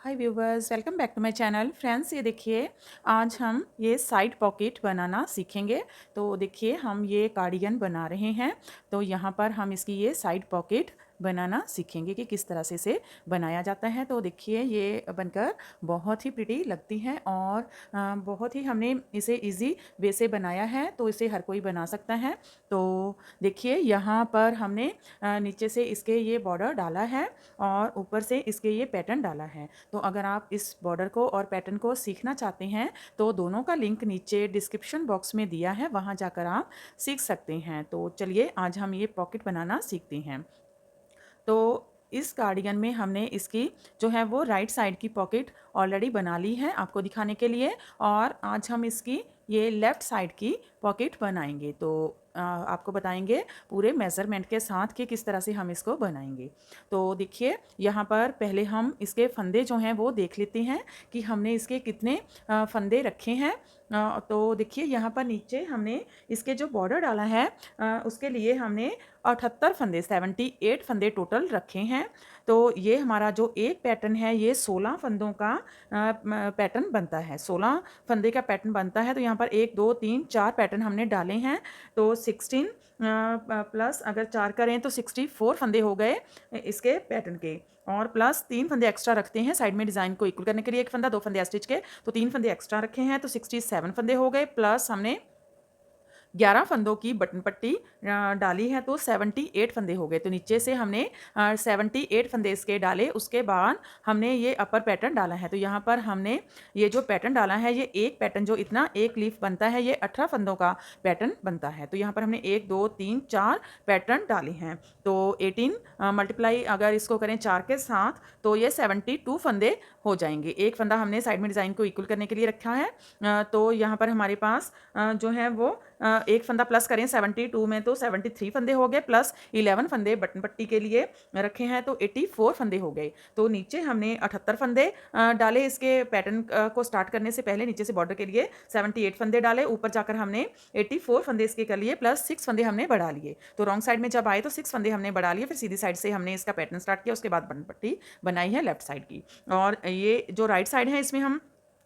Hi viewers, welcome back to my channel. Friends, ये देखिए, आज हम ये साइड पॉकेट बनाना सीखेंगे। तो देखिए, हम ये कार्डिगन बना रहे हैं। तो यहाँ पर हम इसकी ये साइड पॉकेट बनाना सीखेंगे कि किस तरह से इसे बनाया जाता है। तो देखिए, ये बनकर बहुत ही प्रिटी लगती है और बहुत ही हमने इसे इजी वे से बनाया है, तो इसे हर कोई बना सकता है। तो देखिए, यहाँ पर हमने नीचे से इसके ये बॉर्डर डाला है और ऊपर से इसके ये पैटर्न डाला है। तो अगर आप इस बॉर्डर को और पैटर्न को सीखना चाहते हैं तो दोनों का लिंक नीचे डिस्क्रिप्शन बॉक्स में दिया है, वहाँ जाकर आप सीख सकते हैं। तो चलिए, आज हम ये पॉकेट बनाना सीखते हैं। तो इस कार्डिगन में हमने इसकी जो है वो राइट साइड की पॉकेट ऑलरेडी बना ली है आपको दिखाने के लिए, और आज हम इसकी ये लेफ़्ट साइड की पॉकेट बनाएंगे। तो आपको बताएंगे पूरे मेज़रमेंट के साथ कि किस तरह से हम इसको बनाएंगे। तो देखिए, यहाँ पर पहले हम इसके फंदे जो हैं वो देख लेते हैं कि हमने इसके कितने फंदे रखे हैं। तो देखिए, यहाँ पर नीचे हमने इसके जो बॉर्डर डाला है उसके लिए हमने 78 फंदे 78 फंदे टोटल रखे हैं। तो ये हमारा जो एक पैटर्न है ये 16 फंदों का पैटर्न बनता है, 16 फंदे का पैटर्न बनता है। तो यहाँ पर 1 2 3 4 पैटर्न हमने डाले हैं। तो 16 प्लस अगर 4 करें तो 64 फंदे हो गए इसके पैटर्न के, और प्लस 3 फंदे एक्स्ट्रा रखते हैं साइड में डिज़ाइन को इक्वल करने के लिए। एक फंदा 2 फंदे स्टिच के, तो 3 फंदे एक्स्ट्रा रखे हैं, तो 67 फंदे हो गए। प्लस हमने 11 फंदों की बटन पट्टी डाली है, तो 78 फंदे हो गए। तो नीचे से हमने 78 फंदे इसके डाले। उसके बाद हमने ये अपर पैटर्न डाला है। तो यहाँ पर हमने ये जो पैटर्न डाला है, ये एक पैटर्न जो इतना एक लीफ बनता है ये 18 फंदों का पैटर्न बनता है। तो यहाँ पर हमने 1 2 3 4 पैटर्न डाले हैं। तो 18 मल्टीप्लाई अगर इसको करें 4 के साथ तो ये 72 फंदे हो जाएंगे। एक फंदा हमने साइड में डिज़ाइन को इक्वल करने के लिए रखा है। तो यहाँ पर हमारे पास जो है वो एक फंदा प्लस करें 72 में तो 73 फंदे हो गए, प्लस 11 फंदे बटन पट्टी के लिए रखे हैं, तो 84 फंदे हो गए। तो नीचे हमने 78 फंदे डाले इसके पैटर्न को स्टार्ट करने से पहले। नीचे से बॉर्डर के लिए 78 फंदे डाले, ऊपर जाकर हमने 84 फंदे इसके कर लिए, प्लस 6 फंदे हमने बढ़ा लिए। तो रॉन्ग साइड में जब आए तो 6 फंदे हमने बढ़ा लिए, फिर सीधी साइड से हमने इसका पैटर्न स्टार्ट किया। उसके बाद बटन पट्टी बनाई है लेफ्ट साइड की। और ये जो राइट साइड है इसमें हम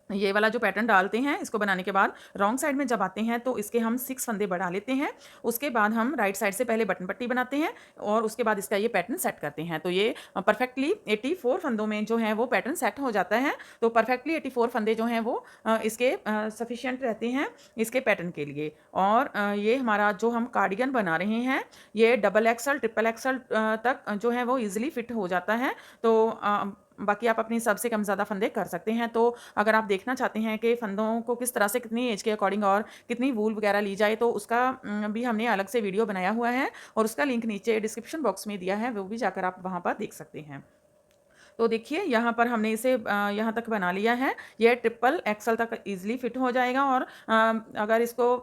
ये वाला जो पैटर्न डालते हैं, इसको बनाने के बाद रॉन्ग साइड में जब आते हैं तो इसके हम 6 फंदे बढ़ा लेते हैं। उसके बाद हम राइट साइड से पहले बटन पट्टी बनाते हैं और उसके बाद इसका ये पैटर्न सेट करते हैं। तो ये परफेक्टली 84 फंदों में जो है वो पैटर्न सेट हो जाता है। तो परफेक्टली 84 फंदे जो हैं वो इसके सफिशिएंट रहते हैं इसके पैटर्न के लिए। और ये हमारा जो हम कार्डिगन बना रहे हैं ये डबल एक्सल ट्रिपल एक्सल तक जो है वो ईजिली फिट हो जाता है। तो बाकी आप अपनी हिसाब से कम ज़्यादा फंदे कर सकते हैं। तो अगर आप देखना चाहते हैं कि फ़ंदों को किस तरह से कितनी एज के अकॉर्डिंग और कितनी वूल वगैरह ली जाए, तो उसका भी हमने अलग से वीडियो बनाया हुआ है और उसका लिंक नीचे डिस्क्रिप्शन बॉक्स में दिया है, वो भी जाकर आप वहाँ पर देख सकते हैं। तो देखिए, यहाँ पर हमने इसे यहाँ तक बना लिया है। ये ट्रिपल एक्सल तक ईजिली फिट हो जाएगा, और अगर इसको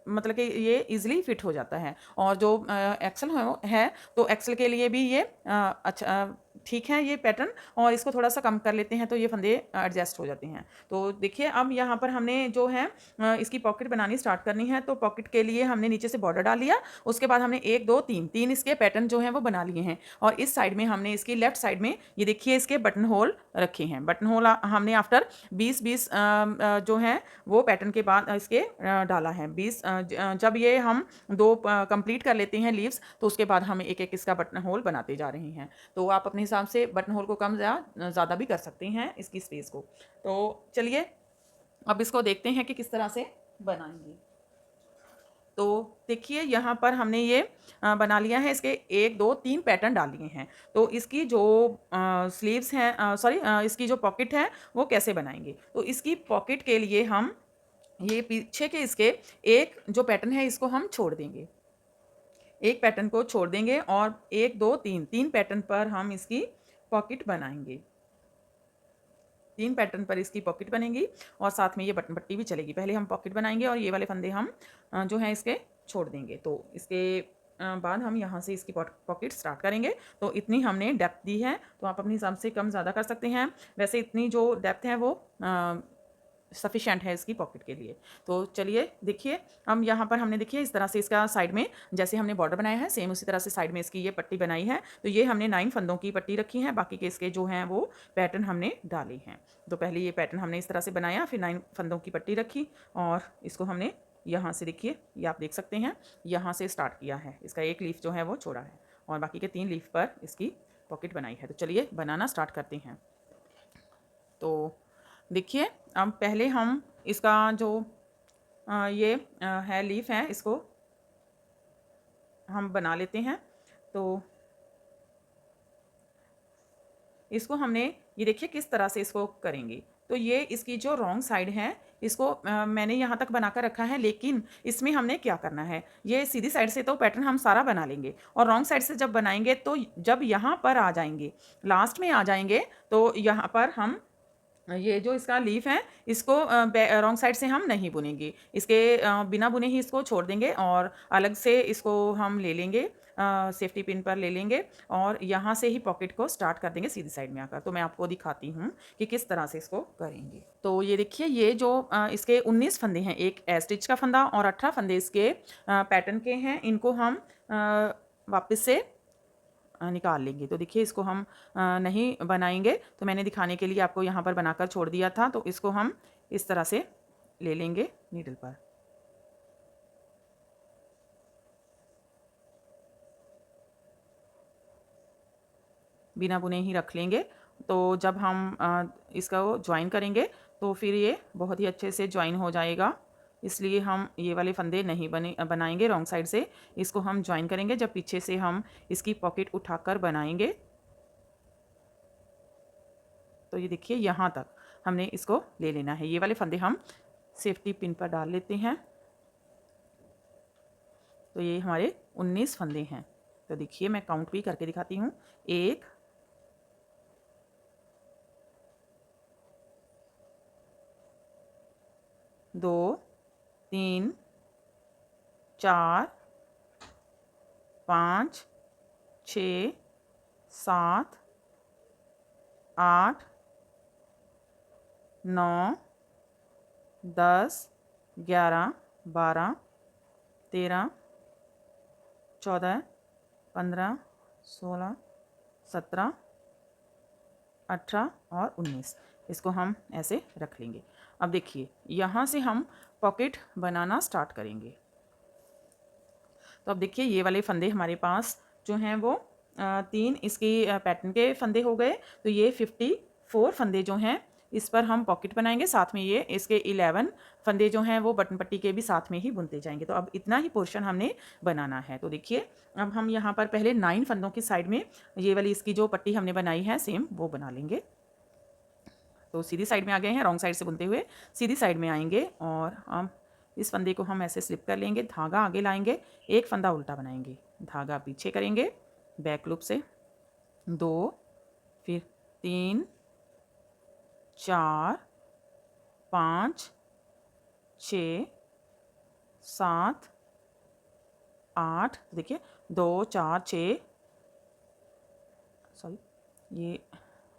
मतलब कि ये ईजिली फिट हो जाता है। और जो एक्सल है तो एक्सल के लिए भी ये अच्छा ठीक है ये पैटर्न, और इसको थोड़ा सा कम कर लेते हैं तो ये फंदे एडजस्ट हो जाते हैं। तो देखिए, अब यहाँ पर हमने जो है इसकी पॉकेट बनानी स्टार्ट करनी है। तो पॉकेट के लिए हमने नीचे से बॉर्डर डाल लिया। उसके बाद हमने 1 2 3 इसके पैटर्न जो हैं वो बना लिए हैं, और इस साइड में हमने इसकी लेफ्ट साइड में ये देखिए इसके बटन होल रखे हैं। बटन होल हमने आफ्टर 20 जो है वो पैटर्न के बाद इसके डाला है 20। जब ये हम 2 कंप्लीट कर लेते हैं लीव्स, तो उसके बाद हम एक एक इसका बटन होल बनाते जा रहे हैं। तो आप अपने हिसाब से बटन होल को कम या ज़्यादा भी कर सकते हैं इसकी स्पेस को। तो चलिए, अब इसको देखते हैं कि किस तरह से बनाएंगे। तो देखिए, यहाँ पर हमने ये बना लिया है। इसके 1 2 3 पैटर्न डाल लिए हैं। तो इसकी जो स्लीव्स हैं, सॉरी, इसकी जो पॉकेट है वो कैसे बनाएंगे। तो इसकी पॉकेट के लिए हम ये पीछे के इसके एक जो पैटर्न है इसको हम छोड़ देंगे, एक पैटर्न को छोड़ देंगे, और 1 2 3 पैटर्न पर हम इसकी पॉकेट बनाएंगे। 3 पैटर्न पर इसकी पॉकेट बनेगी और साथ में ये बटन पट्टी भी चलेगी। पहले हम पॉकेट बनाएंगे और ये वाले फंदे हम जो हैं इसके छोड़ देंगे। तो इसके बाद हम यहाँ से इसकी पॉकेट स्टार्ट करेंगे। तो इतनी हमने डेप्थ दी है, तो आप अपने हिसाब से कम ज़्यादा कर सकते हैं। वैसे इतनी जो डेप्थ है वो सफिशेंट है इसकी पॉकेट के लिए। तो चलिए देखिए, हम यहाँ पर हमने देखिए इस तरह से इसका साइड में जैसे हमने बॉर्डर बनाया है सेम उसी तरह से साइड में इसकी ये पट्टी बनाई है। तो ये हमने 9 फंदों की पट्टी रखी है, बाकी के इसके जो हैं वो पैटर्न हमने डाले हैं। तो पहले ये पैटर्न हमने इस तरह से बनाया, फिर 9 फंदों की पट्टी रखी और इसको हमने यहाँ से देखिए, ये आप देख सकते हैं, यहाँ से स्टार्ट किया है। इसका एक लीफ जो है वो छोड़ा है और बाकी के 3 लीफ पर इसकी पॉकेट बनाई है। तो चलिए बनाना स्टार्ट करते हैं। तो देखिए, अब पहले हम इसका जो ये है लीफ है, इसको हम बना लेते हैं। तो इसको हमने ये देखिए किस तरह से इसको करेंगे। तो ये इसकी जो रॉन्ग साइड है इसको मैंने यहाँ तक बनाकर रखा है, लेकिन इसमें हमने क्या करना है, ये सीधी साइड से तो पैटर्न हम सारा बना लेंगे और रॉन्ग साइड से जब बनाएंगे तो जब यहाँ पर आ जाएंगे, लास्ट में आ जाएंगे, तो यहाँ पर हम ये जो इसका लीफ है इसको रॉन्ग साइड से हम नहीं बुनेंगे, इसके बिना बुने ही इसको छोड़ देंगे और अलग से इसको हम ले लेंगे, सेफ्टी पिन पर ले लेंगे और यहाँ से ही पॉकेट को स्टार्ट कर देंगे सीधी साइड में आकर। तो मैं आपको दिखाती हूँ कि किस तरह से इसको करेंगे। तो ये देखिए, ये जो इसके 19 फंदे हैं, एक स्टिच का फंदा और 18 फंदे इसके पैटर्न के हैं, इनको हम वापस से निकाल लेंगे। तो देखिए, इसको हम नहीं बनाएंगे, तो मैंने दिखाने के लिए आपको यहाँ पर बनाकर छोड़ दिया था। तो इसको हम इस तरह से ले लेंगे नीडल पर। बिना बुने ही रख लेंगे। तो जब हम इसका ज्वाइन करेंगे तो फिर ये बहुत ही अच्छे से ज्वाइन हो जाएगा, इसलिए हम ये वाले फंदे नहीं बनाएंगे रॉन्ग साइड से। इसको हम ज्वाइन करेंगे जब पीछे से हम इसकी पॉकेट उठाकर बनाएंगे। तो ये देखिए, यहाँ तक हमने इसको ले लेना है। ये वाले फंदे हम सेफ्टी पिन पर डाल लेते हैं। तो ये हमारे 19 फंदे हैं। तो देखिए, मैं काउंट भी करके दिखाती हूँ। 1 2 3 4 5 6 7 8 9 10 11 12 13 14 15 16 17 18 और 19, इसको हम ऐसे रख लेंगे। अब देखिए, यहाँ से हम पॉकेट बनाना स्टार्ट करेंगे। तो अब देखिए, ये वाले फंदे हमारे पास जो हैं वो 3 इसकी पैटर्न के फंदे हो गए। तो ये 54 फंदे जो हैं इस पर हम पॉकेट बनाएंगे, साथ में ये इसके 11 फंदे जो हैं वो बटन पट्टी के भी साथ में ही बुनते जाएंगे। तो अब इतना ही पोर्शन हमने बनाना है। तो देखिए, अब हम यहाँ पर पहले 9 फंदों की साइड में ये वाली इसकी जो पट्टी हमने बनाई है सेम वो बना लेंगे। तो सीधी साइड में आ गए हैं, रॉन्ग साइड से बुनते हुए सीधी साइड में आएंगे और हम इस फंदे को हम ऐसे स्लिप कर लेंगे, धागा आगे लाएंगे, एक फंदा उल्टा बनाएंगे, धागा पीछे करेंगे बैक लूप से, 2 फिर 3 4 5 6 7 8, देखिए 2 4 6 सॉरी ये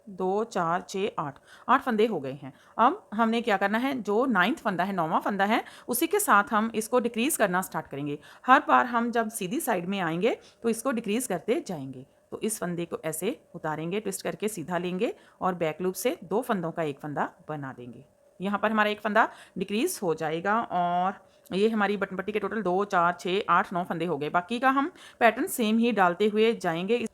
2 4 6 8 फंदे हो गए हैं। अब हमने क्या करना है, जो 9th फंदा है, 9वां फंदा है, उसी के साथ हम इसको डिक्रीज़ करना स्टार्ट करेंगे। हर बार हम जब सीधी साइड में आएंगे तो इसको डिक्रीज़ करते जाएंगे। तो इस फंदे को ऐसे उतारेंगे, ट्विस्ट करके सीधा लेंगे और बैक लूप से 2 फंदों का एक फंदा बना देंगे। यहाँ पर हमारा एक फंदा डिक्रीज़ हो जाएगा और ये हमारी बटन पट्टी के टोटल 2 4 6 8 9 फंदे हो गए। बाकी का हम पैटर्न सेम ही डालते हुए जाएंगे।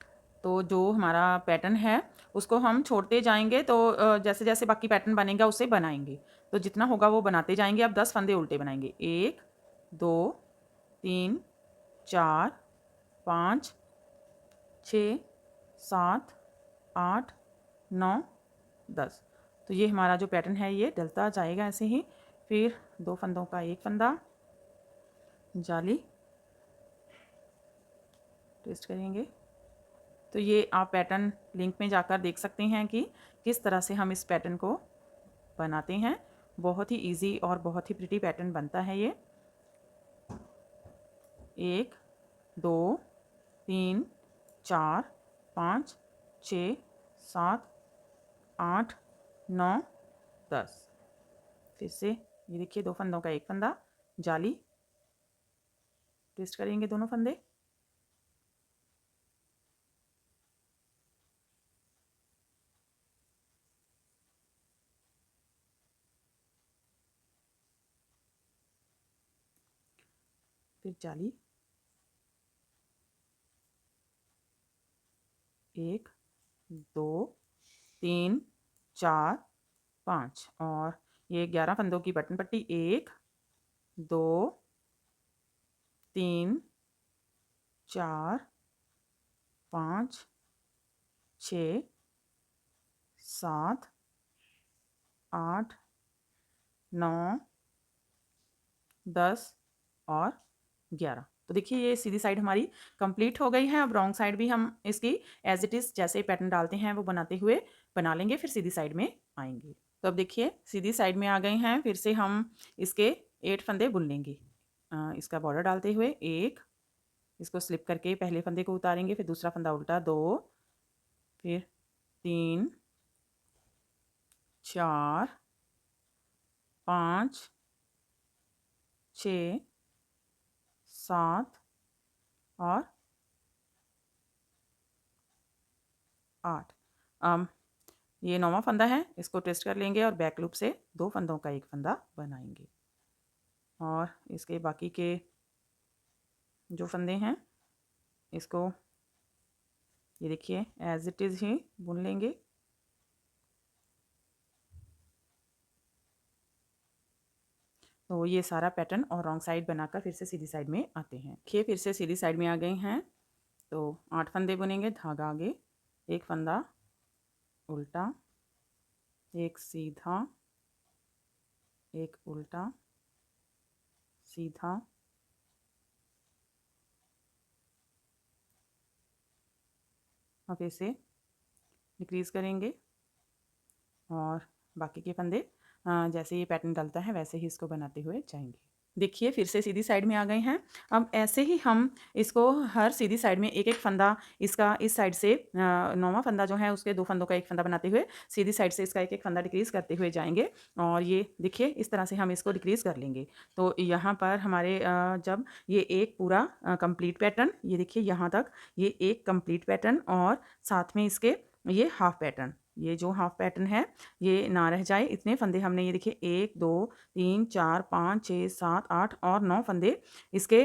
तो जो हमारा पैटर्न है उसको हम छोड़ते जाएंगे, तो जैसे जैसे बाकी पैटर्न बनेगा उसे बनाएंगे, तो जितना होगा वो बनाते जाएंगे। अब 10 फंदे उल्टे बनाएंगे, 1 2 3 4 5 6 7 8 9 10। तो ये हमारा जो पैटर्न है ये डलता जाएगा ऐसे ही। फिर 2 फंदों का एक फंदा, जाली ट्विस्ट करेंगे। तो ये आप पैटर्न लिंक में जाकर देख सकते हैं कि किस तरह से हम इस पैटर्न को बनाते हैं। बहुत ही इजी और बहुत ही प्रिटी पैटर्न बनता है ये। 1 2 3 4 5 6 7 8 9 10। फिर से ये देखिए 2 फंदों का एक फंदा, जाली, ट्विस्ट करेंगे दोनों फंदे, फिर जाली, 1 2 3 4 5 और ये 11 फंदों की बटन पट्टी 1 2 3 4 5 6 7 8 9 10 और 11। तो देखिए ये सीधी साइड हमारी कंप्लीट हो गई है। अब रॉन्ग साइड भी हम इसकी एज इट इज़ जैसे पैटर्न डालते हैं वो बनाते हुए बना लेंगे, फिर सीधी साइड में आएंगे। तो अब देखिए सीधी साइड में आ गए हैं, फिर से हम इसके 8 फंदे बुन लेंगे। इसका बॉर्डर डालते हुए 1, इसको स्लिप करके पहले फंदे को उतारेंगे, फिर दूसरा फंदा उल्टा 2, फिर 3 4 5 6 7 और 8। ये 9वां फंदा है, इसको ट्विस्ट कर लेंगे और बैक लूप से 2 फंदों का एक फंदा बनाएंगे और इसके बाकी के जो फंदे हैं इसको ये देखिए एज इट इज़ ही बुन लेंगे। तो ये सारा पैटर्न और रॉन्ग साइड बनाकर फिर से सीधी साइड में आते हैं। देखिए फिर से सीधी साइड में आ गए हैं। तो 8 फंदे बुनेंगे, धागा आगे, एक फंदा उल्टा, एक सीधा, एक उल्टा, सीधा, अब इसे डिक्रीज़ करेंगे और बाकी के फंदे जैसे ये पैटर्न डलता है वैसे ही इसको बनाते हुए जाएंगे। देखिए फिर से सीधी साइड में आ गए हैं। अब ऐसे ही हम इसको हर सीधी साइड में एक एक फंदा इसका इस साइड से 9वां फंदा जो है उसके 2 फंदों का एक फंदा बनाते हुए सीधी साइड से इसका एक एक फंदा डिक्रीज़ करते हुए जाएंगे और ये देखिए इस तरह से हम इसको डिक्रीज़ कर लेंगे। तो यहाँ पर हमारे जब ये एक पूरा कंप्लीट पैटर्न, ये देखिए यहाँ तक ये एक कंप्लीट पैटर्न और साथ में इसके ये हाफ पैटर्न, ये जो हाफ पैटर्न है ये ना रह जाए, इतने फंदे हमने ये देखिए 1 2 3 4 5 6 7 8 और 9 फंदे इसके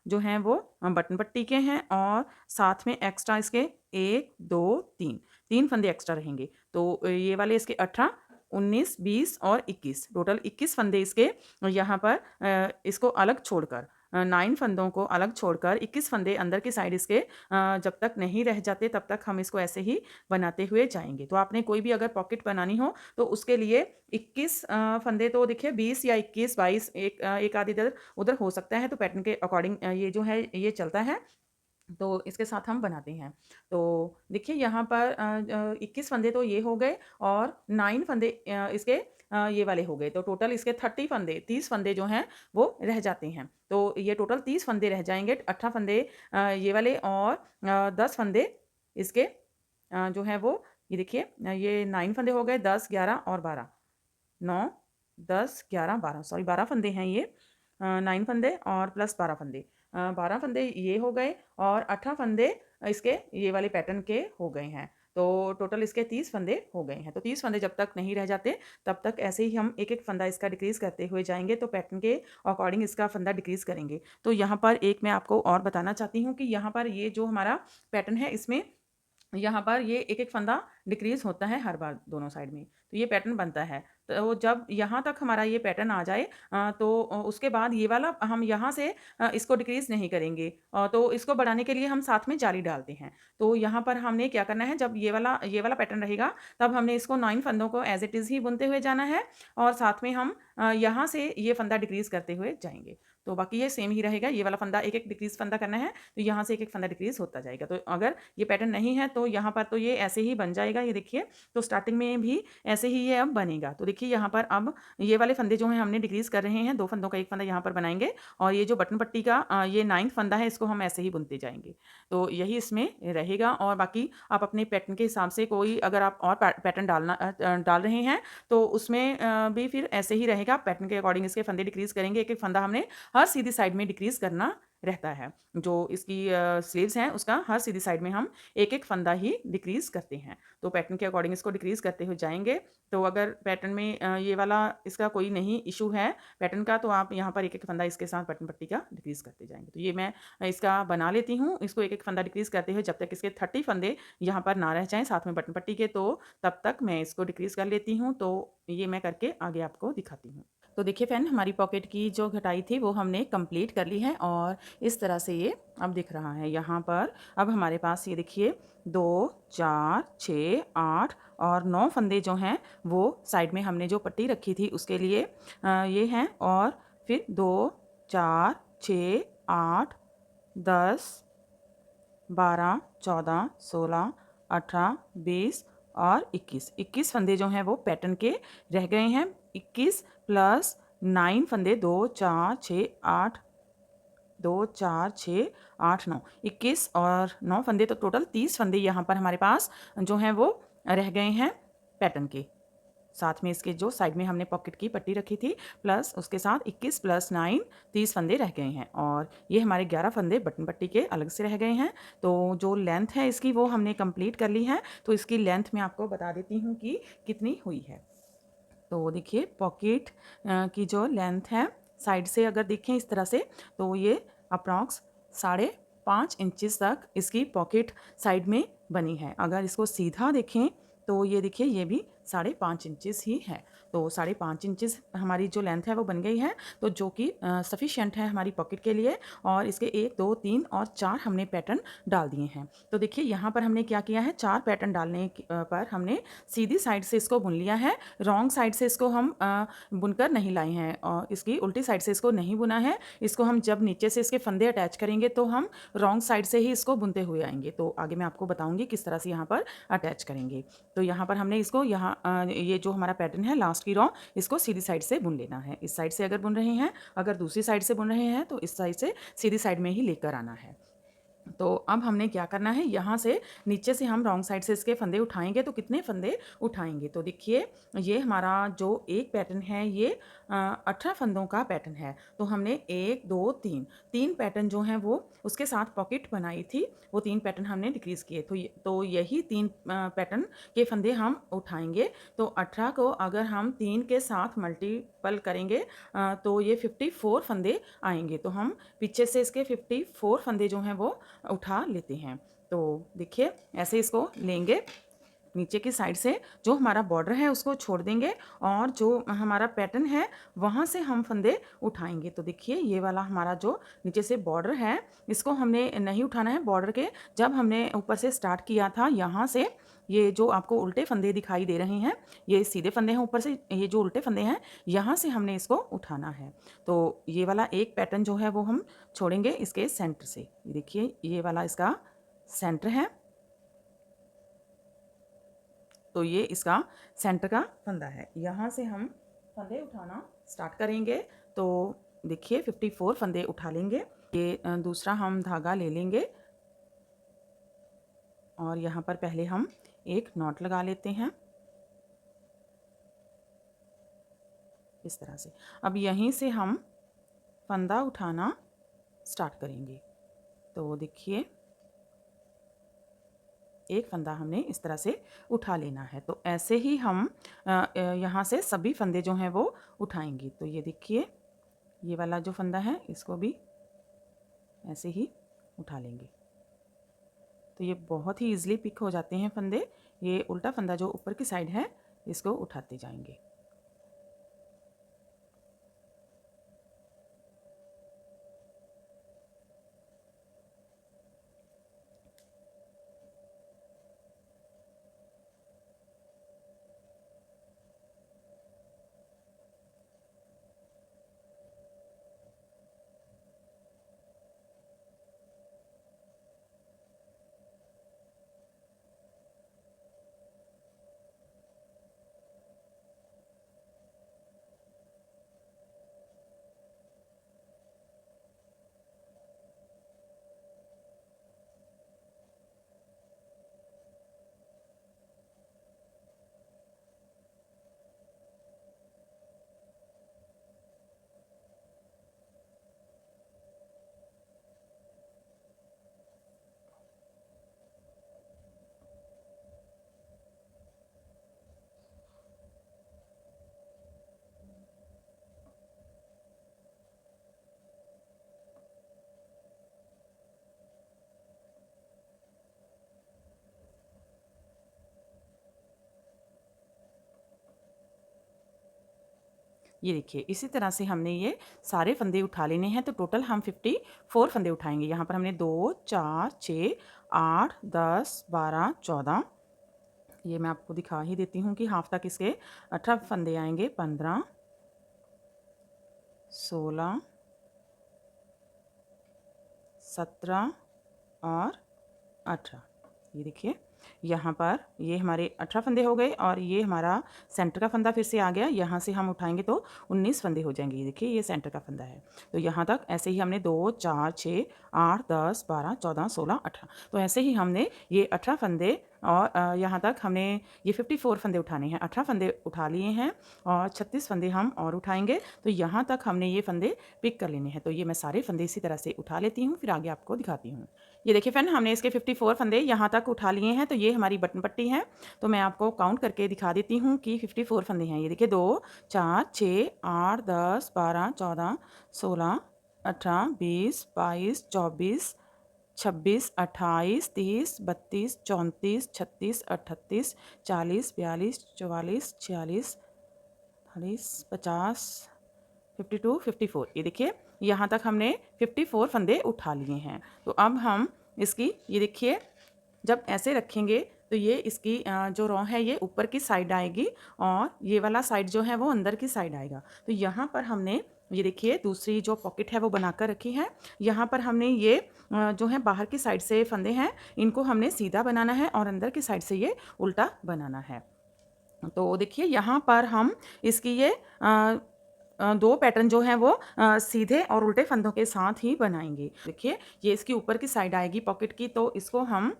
जो हैं वो बटन पट्टी के हैं और साथ में एक्स्ट्रा इसके 1 2 3 फंदे एक्स्ट्रा रहेंगे। तो ये वाले इसके 18 19 20 और 21 टोटल 21 फंदे इसके यहाँ पर इसको अलग छोड़कर 9 फंदों को अलग छोड़कर 21 फंदे अंदर की साइड इसके जब तक नहीं रह जाते तब तक हम इसको ऐसे ही बनाते हुए जाएंगे। तो आपने कोई भी अगर पॉकेट बनानी हो तो उसके लिए 21 फंदे, तो देखिए 20 या 21 22 एक आध इधर उधर हो सकता है, तो पैटर्न के अकॉर्डिंग ये जो है ये चलता है। तो इसके साथ हम बनाते हैं। तो देखिए यहाँ पर 21 फंदे तो ये हो गए और 9 फंदे इसके ये वाले हो गए, तो टोटल इसके 30 फंदे 30 फंदे जो हैं वो रह जाते हैं। तो ये टोटल 30 फंदे रह जाएंगे, 18 फंदे ये वाले और 10 फंदे इसके जो हैं वो ये देखिए ये 9 फंदे हो गए, 10 11 और 12 9 10 11 12 सॉरी 12 फंदे हैं ये, 9 फंदे और प्लस 12 फंदे, 12 फंदे ये हो गए और 18 फंदे इसके ये वाले पैटर्न के हो गए हैं। तो टोटल इसके 30 फंदे हो गए हैं। तो 30 फंदे जब तक नहीं रह जाते तब तक ऐसे ही हम एक एक फंदा इसका डिक्रीज़ करते हुए जाएंगे, तो पैटर्न के अकॉर्डिंग इसका फंदा डिक्रीज़ करेंगे। तो यहाँ पर एक मैं आपको और बताना चाहती हूँ कि यहाँ पर ये जो हमारा पैटर्न है इसमें यहाँ पर ये एक एक फंदा डिक्रीज़ होता है हर बार दोनों साइड में, तो ये पैटर्न बनता है। तो जब यहाँ तक हमारा ये पैटर्न आ जाए तो उसके बाद ये वाला हम यहाँ से इसको डिक्रीज़ नहीं करेंगे, तो इसको बढ़ाने के लिए हम साथ में जाली डालते हैं। तो यहाँ पर हमने क्या करना है, जब ये वाला पैटर्न रहेगा तब हमने इसको 9 फंदों को एज इट इज़ ही बुनते हुए जाना है और साथ में हम यहाँ से ये फंदा डिक्रीज़ करते हुए जाएंगे। तो बाकी ये सेम ही रहेगा, ये वाला फंदा एक एक डिक्रीज़ फंदा करना है, तो यहाँ से एक एक फंदा डिक्रीज़ होता जाएगा। तो अगर ये पैटर्न नहीं है तो यहाँ पर तो ये ऐसे ही बन जाएगा। बनेगा ये देखिए। तो स्टार्टिंग में भी ऐसे ही ये अब बनेगा। तो देखिए यहाँ पर अब ये वाले फंदे जो हैं हमने डिक्रीज़ कर रहे हैं, 2 फंदों का 1 फंदा यहाँ पर बनाएँगे और ये जो बटन पट्टी का ये 9th फंदा है इसको हम ऐसे ही बुनते जाएँगे। तो यही इसमें रहेगा और बाकी आप अपने पैटर्न के हिसाब से कोई अगर आप और पैटर्न डाल रहे हैं तो उसमें भी फिर ऐसे ही रहेगा। पैटर्न के अकॉर्डिंग इसके फंदे डिक्रीज़ करेंगे। एक-एक फंदा हमने हर सीधी साइड में डिक्रीज़ करना रहता है। जो इसकी स्लीव्स हैं उसका हर सीधी साइड में हम एक-एक फंदा ही डिक्रीज़ करते हैं। तो पैटर्न के अकॉर्डिंग इसको डिक्रीज़ करते हुए जाएँगे। तो अगर पैटर्न में ये वाला इसका कोई नहीं इश्यू है पैटर्न का, तो आप यहाँ पर एक-एक फंदा इसके साथ बटन पट्टी का डिक्रीज़ करते जाएँगे। तो ये मैं इसका बना लेती हूँ। इसको एक-एक फंदा डिक्रीज़ करते हुए जब तक इसके 30 फंदे यहाँ पर ना रह जाएँ साथ में बटन पट्टी के, तो तब तक मैं इसको डिक्रीज़ कर लेती हूँ। तो ये मैं करके आगे आपको दिखाती हूँ। तो देखिए फ्रेंड, हमारी पॉकेट की जो घटाई थी वो हमने कंप्लीट कर ली है और इस तरह से ये अब दिख रहा है। यहाँ पर अब हमारे पास ये देखिए 2, 4, 6, 8 और 9 फंदे जो हैं वो साइड में हमने जो पट्टी रखी थी उसके लिए ये हैं। और फिर 2, 4, 6, 8, 10, 12, 14, 16, 18, 20 और 21 फंदे जो हैं वो पैटर्न के रह गए हैं। 21 प्लस 9 फंदे 2, 4, 6, 8, 2, 4, 6, 8, 9, 21 और 9 फंदे तो टोटल 30 फंदे यहाँ पर हमारे पास जो हैं वो रह गए हैं पैटर्न के। साथ में इसके जो साइड में हमने पॉकेट की पट्टी रखी थी प्लस उसके साथ 21 प्लस 9 30 फंदे रह गए हैं और ये हमारे 11 फंदे बटन पट्टी के अलग से रह गए हैं। तो जो लेंथ है इसकी वो हमने कंप्लीट कर ली है। तो इसकी लेंथ मैं आपको बता देती हूँ कि कितनी हुई है। तो देखिए पॉकेट की जो लेंथ है साइड से अगर देखें इस तरह से तो ये अप्रॉक्स 5.5 इंचेस तक इसकी पॉकेट साइड में बनी है। अगर इसको सीधा देखें तो ये देखिए ये भी 5.5 इंचेस ही है। तो 5.5 इंचेस हमारी जो लेंथ है वो बन गई है। तो जो कि सफिशिएंट है हमारी पॉकेट के लिए। और इसके 1, 2, 3 और 4 हमने पैटर्न डाल दिए हैं। तो देखिए यहाँ पर हमने क्या किया है, 4 पैटर्न डालने पर हमने सीधी साइड से इसको बुन लिया है। रॉन्ग साइड से इसको हम बुनकर नहीं लाए हैं और इसकी उल्टी साइड से इसको नहीं बुना है। इसको हम जब नीचे से इसके फंदे अटैच करेंगे तो हम रॉन्ग साइड से ही इसको बुनते हुए आएंगे। तो आगे मैं आपको बताऊंगी किस तरह से यहाँ पर अटैच करेंगे। तो यहाँ पर हमने इसको यहाँ ये जो हमारा पैटर्न है लास्ट की रॉ इसको सीधी साइड से बुन लेना है। इस साइड से अगर बुन रहे हैं, अगर दूसरी साइड से बुन रहे हैं तो इस साइड से सीधी साइड में ही लेकर आना है। तो अब हमने क्या करना है, यहाँ से नीचे से हम रॉन्ग साइड से इसके फंदे उठाएंगे। तो कितने फंदे उठाएंगे, तो देखिए ये हमारा जो एक पैटर्न है ये 18 फंदों का पैटर्न है। तो हमने 1, 2, 3 पैटर्न जो हैं वो उसके साथ पॉकेट बनाई थी, वो 3 पैटर्न हमने डिक्रीज़ किए। तो यही 3 पैटर्न के फंदे हम उठाएंगे। तो 18 को अगर हम 3 के साथ मल्टीपल करेंगे तो ये 54 फंदे आएंगे। तो हम पीछे से इसके 54 फंदे जो हैं वो उठा लेते हैं। तो देखिए ऐसे इसको लेंगे, नीचे की साइड से जो हमारा बॉर्डर है उसको छोड़ देंगे और जो हमारा पैटर्न है वहाँ से हम फंदे उठाएंगे। तो देखिए ये वाला हमारा जो नीचे से बॉर्डर है इसको हमने नहीं उठाना है। बॉर्डर के जब हमने ऊपर से स्टार्ट किया था यहाँ से ये जो आपको उल्टे फंदे दिखाई दे रहे हैं ये सीधे फंदे हैं, ऊपर से ये जो उल्टे फंदे हैं यहाँ से हमने इसको उठाना है। तो ये वाला एक पैटर्न जो है वो हम छोड़ेंगे इसके सेंटर से। देखिए ये वाला इसका सेंटर है, तो ये इसका सेंटर का फंदा है। यहाँ से हम फंदे उठाना स्टार्ट करेंगे। तो देखिए 54 फंदे उठा लेंगे। ये दूसरा हम धागा ले लेंगे और यहाँ पर पहले हम एक नॉट लगा लेते हैं इस तरह से। अब यहीं से हम फंदा उठाना स्टार्ट करेंगे। तो देखिए एक फंदा हमने इस तरह से उठा लेना है। तो ऐसे ही हम यहाँ से सभी फंदे जो हैं वो उठाएंगे। तो ये देखिए ये वाला जो फंदा है इसको भी ऐसे ही उठा लेंगे। तो ये बहुत ही ईजिली पिक हो जाते हैं फंदे। ये उल्टा फंदा जो ऊपर की साइड है इसको उठाते जाएंगे। ये देखिए इसी तरह से हमने ये सारे फंदे उठा लेने हैं। तो टोटल हम 54 फंदे उठाएंगे। यहाँ पर हमने 2 4 6 8 10 12 14, ये मैं आपको दिखा ही देती हूँ कि हाफ तक इसके 18 फंदे आएंगे। 15 16 17 और 18। ये देखिए यहाँ पर ये हमारे 18 फंदे हो गए और ये हमारा सेंटर का फंदा फिर से आ गया। यहाँ से हम उठाएंगे तो 19 फंदे हो जाएंगे। ये देखिए ये सेंटर का फंदा है। तो यहाँ तक ऐसे ही हमने 2 4 6 8 10 12 14 16 18, तो ऐसे ही हमने ये 18 फंदे और यहाँ तक हमने ये 54 फंदे उठाने हैं। 18 फंदे उठा लिए हैं और 36 फंदे हम और उठाएंगे। तो यहाँ तक हमने ये फंदे पिक कर लेने हैं। तो ये मैं सारे फंदे इसी तरह से उठा लेती हूँ, फिर आगे आपको दिखाती हूँ। ये देखिए फ्रेंड हमने इसके 54 फंदे यहाँ तक उठा लिए हैं। तो ये हमारी बटन पट्टी है। तो मैं आपको काउंट करके दिखा देती हूँ कि 54 फंदे हैं। ये देखिए 2 4 6 8 10 12 14 16 18 20 22 24 26 28 30 32 34 36 38 40 42 44 46 48 50 52 54। ये देखिए यहाँ तक हमने 54 फंदे उठा लिए हैं। तो अब हम इसकी ये देखिए जब ऐसे रखेंगे तो ये इसकी जो रॉ है ये ऊपर की साइड आएगी और ये वाला साइड जो है वो अंदर की साइड आएगा। तो यहाँ पर हमने ये देखिए दूसरी जो पॉकेट है वो बनाकर रखी है। यहाँ पर हमने ये जो है बाहर की साइड से फंदे हैं इनको हमने सीधा बनाना है और अंदर की साइड से ये उल्टा बनाना है। तो देखिए यहाँ पर हम इसकी ये दो पैटर्न जो हैं वो सीधे और उल्टे फंदों के साथ ही बनाएंगे। देखिए ये इसकी ऊपर की साइड आएगी पॉकेट की, तो इसको हम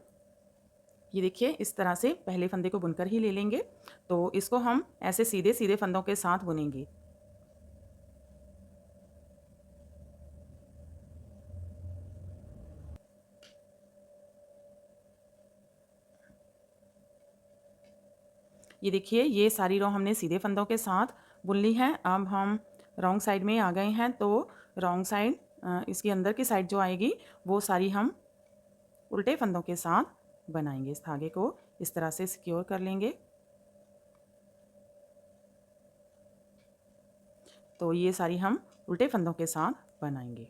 ये देखिए इस तरह से पहले फंदे को बुनकर ही ले लेंगे। तो इसको हम ऐसे सीधे सीधे फंदों के साथ बुनेंगे। ये देखिए ये सारी रो हमने सीधे फंदों के साथ बुन ली है। अब हम रॉन्ग साइड में आ गए हैं। तो रॉन्ग साइड इसकी अंदर की साइड जो आएगी वो सारी हम उल्टे फंदों के साथ बनाएंगे। इस धागे को इस तरह से सिक्योर कर लेंगे। तो ये सारी हम उल्टे फंदों के साथ बनाएंगे।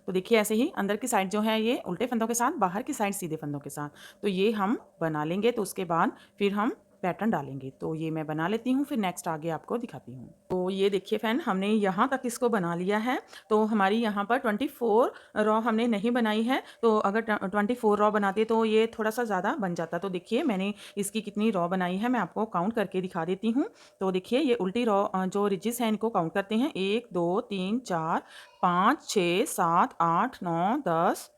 तो देखिए ऐसे ही अंदर की साइड जो है ये उल्टे फंदों के साथ, बाहर की साइड सीधे फंदों के साथ। तो ये हम बना लेंगे। तो उसके बाद फिर हम पैटर्न डालेंगे। तो ये मैं बना लेती हूँ, फिर नेक्स्ट आगे आपको दिखाती हूँ। तो ये देखिए फैन हमने यहाँ तक इसको बना लिया है। तो हमारी यहाँ पर 24 रॉ हमने नहीं बनाई है। तो अगर 24 रॉ बनाते तो ये थोड़ा सा ज़्यादा बन जाता। तो देखिए मैंने इसकी कितनी रॉ बनाई है मैं आपको काउंट करके दिखा देती हूँ। तो देखिए ये उल्टी रॉ जो रिजिस हैं इनको काउंट करते हैं। 1 2 3 4 5 6 7 8 9 10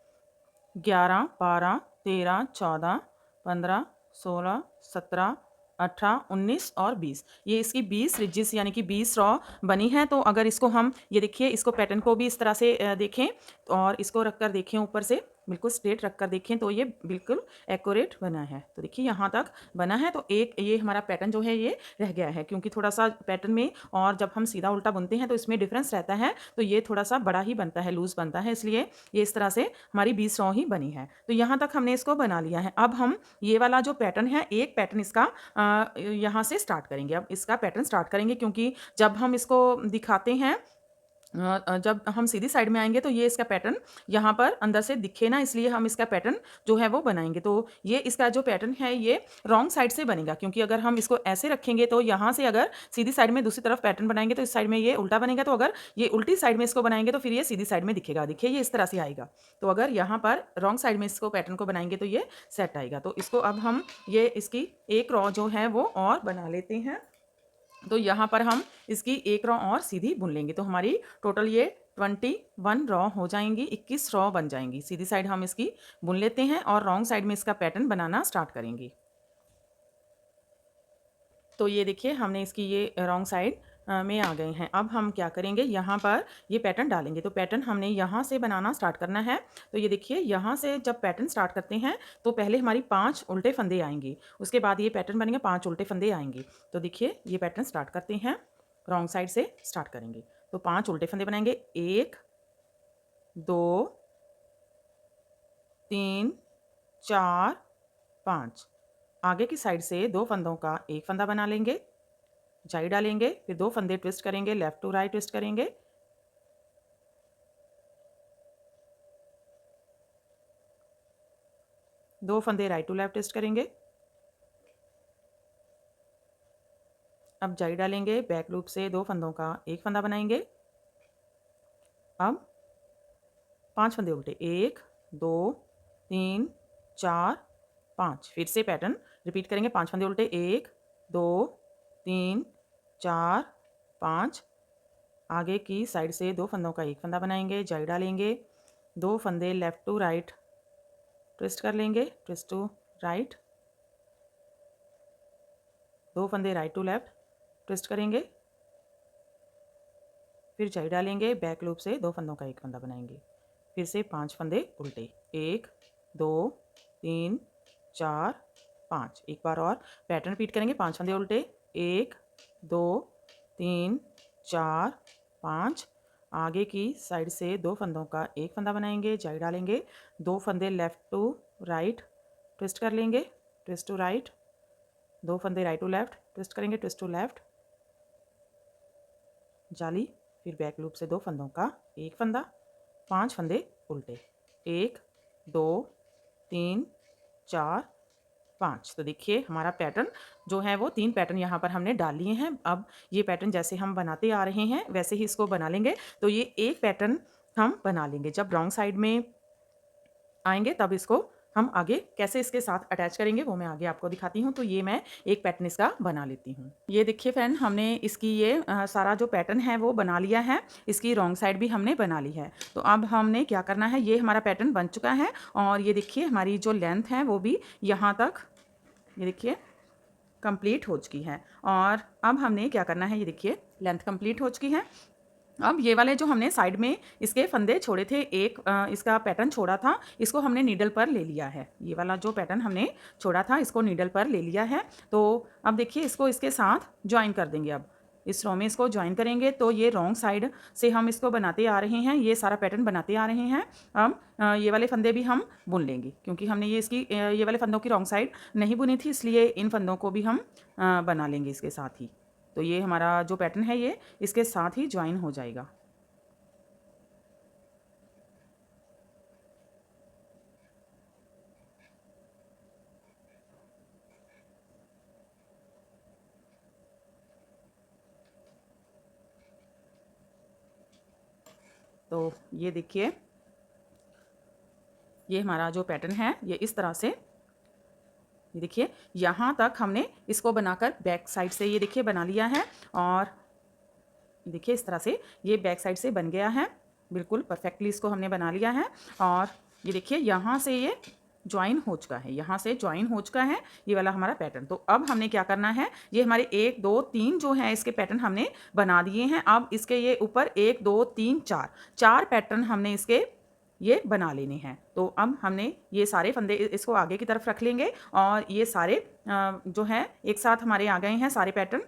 11 12 13 14 15 16 17 18 19 और 20। ये इसकी 20 रिजिस यानी कि 20 रॉ बनी है। तो अगर इसको हम ये देखिए इसको पैटर्न को भी इस तरह से देखें और इसको रख कर देखें ऊपर से बिल्कुल स्ट्रेट रख कर देखें तो ये बिल्कुल एक्यूरेट बना है। तो देखिए यहाँ तक बना है। तो एक ये हमारा पैटर्न जो है ये रह गया है, क्योंकि थोड़ा सा पैटर्न में और जब हम सीधा उल्टा बुनते हैं तो इसमें डिफरेंस रहता है। तो ये थोड़ा सा बड़ा ही बनता है, लूज़ बनता है, इसलिए ये इस तरह से हमारी 20 रॉ ही बनी है। तो यहाँ तक हमने इसको बना लिया है। अब हम ये वाला जो पैटर्न है एक पैटर्न इसका यहाँ से स्टार्ट करेंगे। अब इसका पैटर्न स्टार्ट करेंगे क्योंकि जब हम इसको दिखाते हैं जब हम सीधी साइड में आएंगे तो ये इसका पैटर्न यहाँ पर अंदर से दिखे ना, इसलिए हम इसका पैटर्न जो है वो बनाएंगे। तो ये इसका जो पैटर्न है ये रॉन्ग साइड से बनेगा, क्योंकि अगर हम इसको ऐसे रखेंगे तो यहाँ से अगर सीधी साइड में दूसरी तरफ पैटर्न बनाएंगे तो इस साइड में ये उल्टा बनेगा। तो अगर ये उल्टी साइड में इसको बनाएंगे तो फिर ये सीधी साइड में दिखेगा। देखिए ये इस तरह से आएगा। तो अगर यहाँ पर रॉन्ग साइड में इसको पैटर्न को बनाएंगे तो ये सेट आएगा। तो इसको अब हम ये इसकी एक रॉ जो है वो और बना लेते हैं। तो यहाँ पर हम इसकी एक रॉ और सीधी बुन लेंगे। तो हमारी टोटल ये 21 रॉ हो जाएंगी, 21 रॉ बन जाएंगी। सीधी साइड हम इसकी बुन लेते हैं और रॉन्ग साइड में इसका पैटर्न बनाना स्टार्ट करेंगे। तो ये देखिए हमने इसकी ये रॉन्ग साइड में आ गए हैं। अब हम क्या करेंगे, यहाँ पर ये पैटर्न डालेंगे। तो पैटर्न हमने यहाँ से बनाना स्टार्ट करना है। तो ये देखिए यहाँ से जब पैटर्न स्टार्ट करते हैं तो पहले हमारी 5 उल्टे फंदे आएंगे, उसके बाद ये पैटर्न बनेंगे, 5 उल्टे फंदे आएंगे। तो देखिए ये पैटर्न स्टार्ट करते हैं, रॉन्ग साइड से स्टार्ट करेंगे। तो 5 उल्टे फंदे बनाएंगे, 1 2 3 4 5। आगे की साइड से 2 फंदों का एक फंदा बना लेंगे, जाई डालेंगे, फिर 2 फंदे ट्विस्ट करेंगे, लेफ़्ट टू राइट ट्विस्ट करेंगे, 2 फंदे राइट टू लेफ़्ट ट्विस्ट करेंगे। अब जाई डालेंगे, बैक लूप से 2 फंदों का 1 फंदा बनाएंगे। अब 5 फंदे उल्टे, 1 2 3 4 5। फिर से पैटर्न रिपीट करेंगे, 5 फंदे उल्टे, 1 2 3 4 5। आगे की साइड से 2 फंदों का 1 फंदा बनाएंगे, जाई डालेंगे, 2 फंदे लेफ़्ट टू राइट ट्विस्ट कर लेंगे, ट्विस्ट टू राइट, 2 फंदे राइट टू लेफ़्ट ट्विस्ट करेंगे, फिर जाई डालेंगे, बैक लूप से 2 फंदों का 1 फंदा बनाएंगे। फिर से 5 फंदे उल्टे, 1 2 3 4 5। एक बार और पैटर्न रिपीट करेंगे, 5 फंदे उल्टे, 1 2 3 4 5। आगे की साइड से 2 फंदों का 1 फंदा बनाएंगे, जाई डालेंगे, 2 फंदे लेफ़्ट टू राइट ट्विस्ट कर लेंगे, ट्विस्ट टू राइट, 2 फंदे राइट टू लेफ़्ट ट्विस्ट करेंगे, ट्विस्ट टू लेफ़्ट, जाली, फिर बैक लूप से 2 फंदों का 1 फंदा, 5 फंदे उल्टे, 1 2 3 4 5। तो देखिए हमारा पैटर्न जो है वो 3 पैटर्न यहाँ पर हमने डाल लिए हैं। अब ये पैटर्न जैसे हम बनाते आ रहे हैं वैसे ही इसको बना लेंगे। तो ये एक पैटर्न हम बना लेंगे, जब रॉन्ग साइड में आएंगे तब इसको हम आगे कैसे इसके साथ अटैच करेंगे वो मैं आगे आपको दिखाती हूँ। तो ये मैं एक पैटर्न इसका बना लेती हूँ। ये देखिए फ्रेंड, हमने इसकी ये सारा जो पैटर्न है वो बना लिया है। इसकी रॉन्ग साइड भी हमने बना ली है। तो अब हमने क्या करना है, ये हमारा पैटर्न बन चुका है और ये देखिए हमारी जो लेंथ है वो भी यहाँ तक ये देखिए कंप्लीट हो चुकी है। और अब हमने क्या करना है, ये देखिए लेंथ कंप्लीट हो चुकी है। अब ये वाले जो हमने साइड में इसके फंदे छोड़े थे, एक इसका पैटर्न छोड़ा था, इसको हमने नीडल पर ले लिया है। ये वाला जो पैटर्न हमने छोड़ा था इसको नीडल पर ले लिया है। तो अब देखिए इसको इसके साथ ज्वाइन कर देंगे। अब इस रो में इसको ज्वाइन करेंगे तो ये रॉन्ग साइड से हम इसको बनाते आ रहे हैं, ये सारा पैटर्न बनाते आ रहे हैं। अब ये वाले फंदे भी हम बुन लेंगे, क्योंकि हमने ये इसकी ये वाले फंदों की रॉन्ग साइड नहीं बुनी थी, इसलिए इन फंदों को भी हम बना लेंगे इसके साथ ही। तो ये हमारा जो पैटर्न है ये इसके साथ ही ज्वाइन हो जाएगा। तो ये देखिए ये हमारा जो पैटर्न है ये इस तरह से, ये देखिए यहाँ तक हमने इसको बनाकर बैक साइड से ये देखिए बना लिया है। और देखिए इस तरह से ये बैक साइड से बन गया है, बिल्कुल परफेक्टली इसको हमने बना लिया है। और ये देखिए यहाँ से ये ज्वाइन हो चुका है, यहाँ से ज्वाइन हो चुका है ये वाला हमारा पैटर्न। तो अब हमने क्या करना है, ये हमारे 1 2 3 जो है इसके पैटर्न हमने बना दिए हैं। अब इसके ये ऊपर 1 2 3 4 पैटर्न हमने इसके ये बना लेने हैं। तो अब हमने ये सारे फंदे इसको आगे की तरफ रख लेंगे और ये सारे जो है एक साथ हमारे आ गए हैं सारे पैटर्न।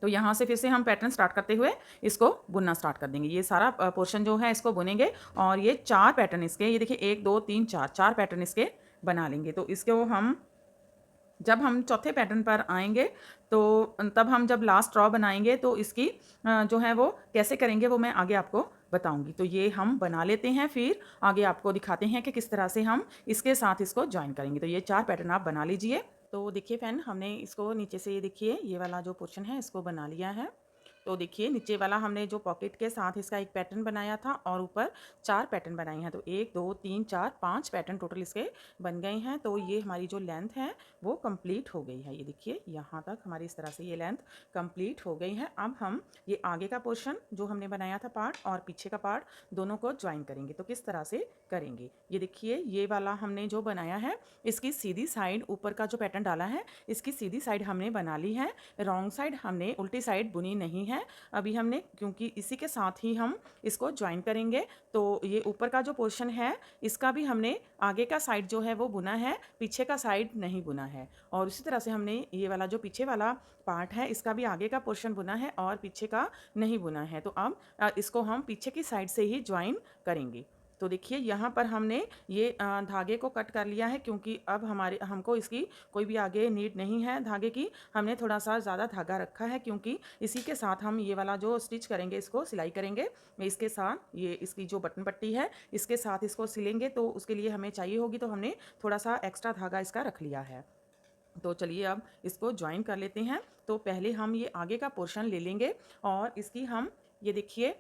तो यहाँ से फिर से हम पैटर्न स्टार्ट करते हुए इसको बुनना स्टार्ट कर देंगे। ये सारा पोर्शन जो है इसको बुनेंगे और ये 4 पैटर्न इसके, ये देखिए 1 2 3 4 पैटर्न इसके बना लेंगे। तो इसको हम जब हम चौथे पैटर्न पर आएंगे तो तब हम जब लास्ट रॉ बनाएंगे तो इसकी जो है वो कैसे करेंगे वो मैं आगे आपको बताऊंगी। तो ये हम बना लेते हैं, फिर आगे आपको दिखाते हैं कि किस तरह से हम इसके साथ इसको ज्वाइन करेंगे। तो ये 4 पैटर्न आप बना लीजिए। तो देखिए फ्रेंड, हमने इसको नीचे से ये देखिए ये वाला जो पोर्शन है इसको बना लिया है। तो देखिए नीचे वाला हमने जो पॉकेट के साथ इसका एक पैटर्न बनाया था और ऊपर 4 पैटर्न बनाए हैं। तो 1 2 3 4 5 पैटर्न टोटल इसके बन गए हैं। तो ये हमारी जो लेंथ है वो कंप्लीट हो गई है। ये देखिए यहाँ तक हमारी इस तरह से ये लेंथ कंप्लीट हो गई है। अब हम ये आगे का पोर्शन जो हमने बनाया था पार्ट और पीछे का पार्ट दोनों को ज्वाइन करेंगे। तो किस तरह से करेंगे, ये देखिए ये वाला हमने जो बनाया है इसकी सीधी साइड, ऊपर का जो पैटर्न डाला है इसकी सीधी साइड हमने बना ली है। रॉन्ग साइड हमने उल्टी साइड बुनी नहीं है अभी हमने, क्योंकि इसी के साथ ही हम इसको ज्वाइन करेंगे। तो ये ऊपर का जो पोर्शन है इसका भी हमने आगे का साइड जो है वो बुना है, पीछे का साइड नहीं बुना है। और इसी तरह से हमने ये वाला जो पीछे वाला पार्ट है इसका भी आगे का पोर्शन बुना है और पीछे का नहीं बुना है। तो अब इसको हम पीछे की साइड से ही ज्वाइन करेंगे। तो देखिए यहाँ पर हमने ये धागे को कट कर लिया है, क्योंकि अब हमको इसकी कोई भी आगे नीड नहीं है धागे की। हमने थोड़ा सा ज़्यादा धागा रखा है, क्योंकि इसी के साथ हम ये वाला जो स्टिच करेंगे, इसको सिलाई करेंगे। इसके साथ ये इसकी जो बटन पट्टी है, इसके साथ इसको सिलेंगे, तो उसके लिए हमें चाहिए होगी, तो हमने थोड़ा सा एक्स्ट्रा धागा इसका रख लिया है। तो चलिए अब इसको ज्वाइन कर लेते हैं। तो पहले हम ये आगे का पोर्शन ले लेंगे और इसकी हम ये देखिए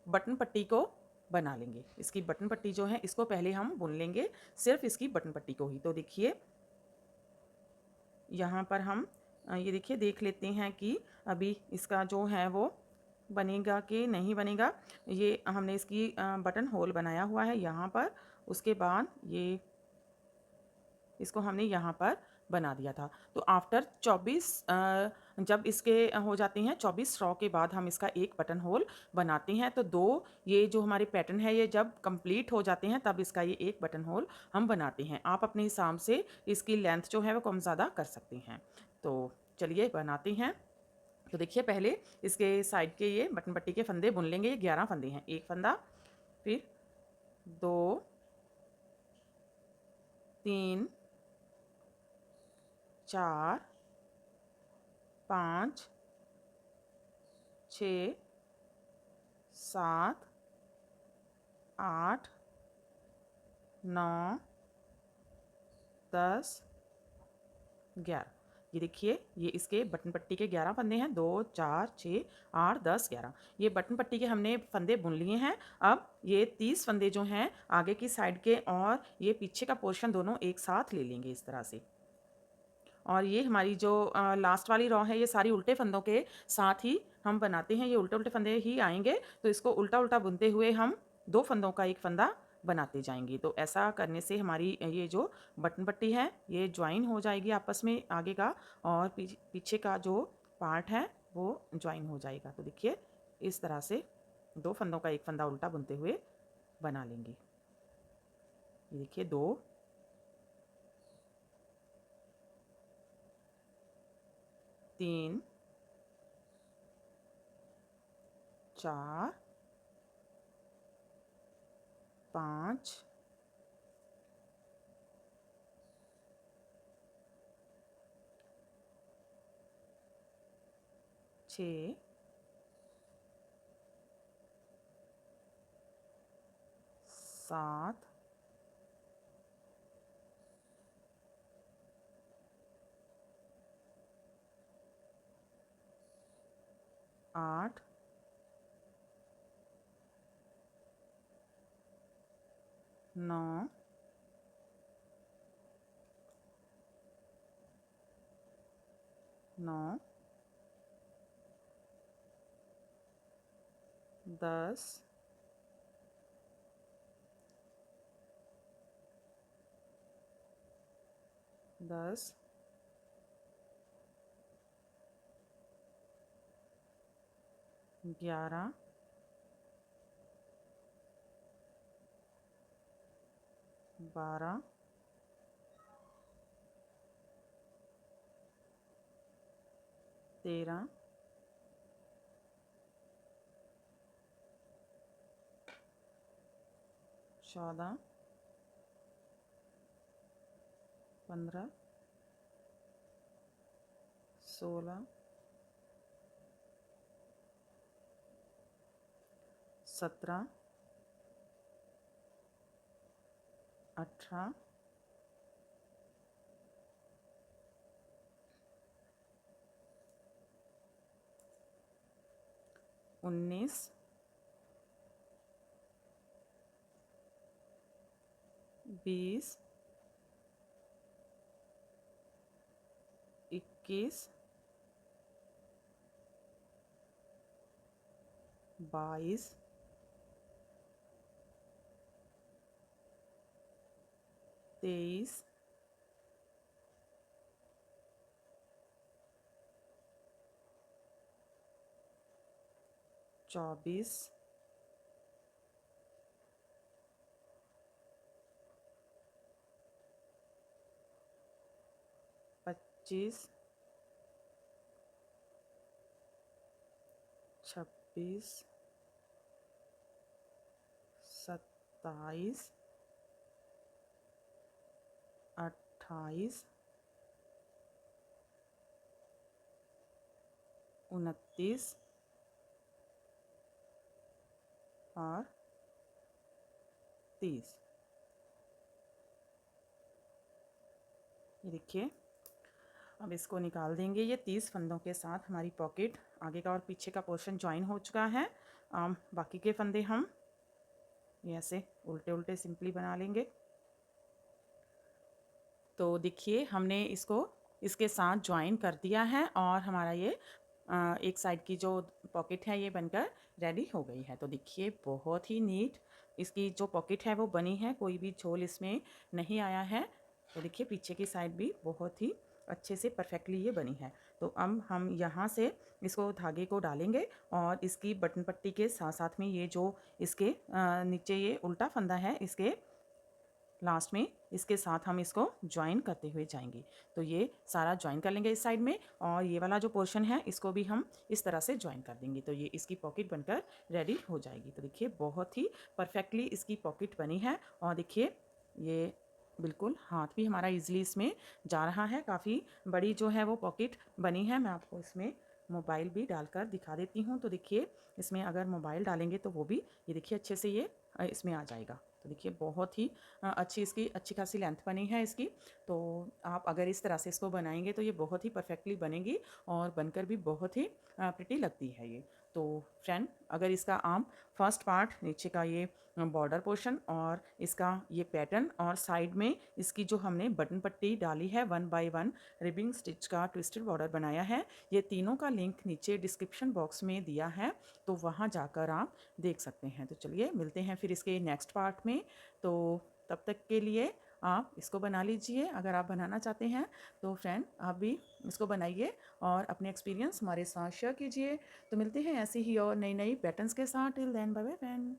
बटन पट्टी को बना लेंगे। इसकी बटन पट्टी जो है, इसको पहले हम बुन लेंगे, सिर्फ इसकी बटन पट्टी को ही। तो देखिए यहाँ पर हम ये देखिए देख लेते हैं कि अभी इसका जो है वो बनेगा कि नहीं बनेगा। ये हमने इसकी बटन होल बनाया हुआ है यहाँ पर। उसके बाद ये इसको हमने यहाँ पर बना दिया था। तो आफ्टर 24 जब इसके हो जाते हैं 24 रॉ के बाद हम इसका एक बटन होल बनाते हैं। तो दो ये जो हमारे पैटर्न है, ये जब कंप्लीट हो जाते हैं तब इसका ये एक बटन होल हम बनाते हैं। आप अपने हिसाब से इसकी लेंथ जो है वो कम ज़्यादा कर सकते हैं। तो चलिए बनाते हैं। तो देखिए पहले इसके साइड के ये बटन पट्टी के फंदे बुन लेंगे। ये 11 फंदे हैं, एक फंदा, फिर 2, 3, 4, 5, 6, 7, 8, 9, 10, 11। ये देखिए ये इसके बटन पट्टी के 11 फंदे हैं। 2, 4, 6, 8, 10, 11। ये बटन पट्टी के हमने फंदे बुन लिए हैं। अब ये 30 फंदे जो हैं आगे की साइड के और ये पीछे का पोर्शन दोनों एक साथ ले लेंगे इस तरह से। और ये हमारी जो लास्ट वाली रॉ है, ये सारी उल्टे फंदों के साथ ही हम बनाते हैं। ये उल्टे उल्टे फंदे ही आएंगे, तो इसको उल्टा उल्टा बुनते हुए हम 2 फंदों का एक फंदा बनाते जाएंगे। तो ऐसा करने से हमारी ये जो बटन पट्टी है ये ज्वाइन हो जाएगी आपस में आगे का, और पीछे का जो पार्ट है वो ज्वाइन हो जाएगा। तो देखिए इस तरह से 2 फंदों का एक फंदा उल्टा बुनते हुए बना लेंगे। ये देखिए 2, 3, 4, 5, 6, 7, 8, 9, 9, 10, 10, 11, 12, 13, 14, 15, 16, 17, 18, 19, 20, 21, 22, 23, 24, 25, 26, 27, 28, 29 और 30। ये देखिए, अब इसको निकाल देंगे। ये 30 फंदों के साथ हमारी पॉकेट आगे का और पीछे का पोर्शन ज्वाइन हो चुका है। बाकी के फंदे हम ये ऐसे उल्टे उल्टे सिंपली बना लेंगे। तो देखिए, हमने इसको इसके साथ ज्वाइन कर दिया है और हमारा ये एक साइड की जो पॉकेट है ये बनकर रेडी हो गई है। तो देखिए, बहुत ही नीट इसकी जो पॉकेट है वो बनी है, कोई भी झोल इसमें नहीं आया है। तो देखिए, पीछे की साइड भी बहुत ही अच्छे से परफेक्टली ये बनी है। तो अब हम यहाँ से इसको धागे को डालेंगे और इसकी बटन पट्टी के साथ साथ में ये जो इसके नीचे ये उल्टा फंदा है, इसके लास्ट में इसके साथ हम इसको ज्वाइन करते हुए जाएंगे। तो ये सारा ज्वाइन कर लेंगे इस साइड में, और ये वाला जो पोर्शन है इसको भी हम इस तरह से ज्वाइन कर देंगे। तो ये इसकी पॉकेट बनकर रेडी हो जाएगी। तो देखिए, बहुत ही परफेक्टली इसकी पॉकेट बनी है। और देखिए, ये बिल्कुल हाथ भी हमारा इजीली इसमें जा रहा है। काफ़ी बड़ी जो है वो पॉकेट बनी है। मैं आपको इसमें मोबाइल भी डालकर दिखा देती हूँ। तो देखिए, इसमें अगर मोबाइल डालेंगे तो वो भी ये देखिए अच्छे से ये इसमें आ जाएगा। तो देखिए, बहुत ही अच्छी इसकी अच्छी खासी लेंथ बनी है इसकी। तो आप अगर इस तरह से इसको बनाएंगे तो ये बहुत ही परफेक्टली बनेगी और बनकर भी बहुत ही प्रिटी लगती है ये। तो फ्रेंड, अगर इसका आप फर्स्ट पार्ट नीचे का ये बॉर्डर पोर्शन और इसका ये पैटर्न और साइड में इसकी जो हमने बटन पट्टी डाली है 1 बाय 1 रिबिंग स्टिच का ट्विस्टेड बॉर्डर बनाया है, ये तीनों का लिंक नीचे डिस्क्रिप्शन बॉक्स में दिया है, तो वहाँ जाकर आप देख सकते हैं। तो चलिए, मिलते हैं फिर इसके नेक्स्ट पार्ट में। तो तब तक के लिए आप इसको बना लीजिए। अगर आप बनाना चाहते हैं तो फ्रेंड, आप भी इसको बनाइए और अपने एक्सपीरियंस हमारे साथ शेयर कीजिए। तो मिलते हैं ऐसे ही और नई नई पैटर्न्स के साथ। Till then, bye bye friend.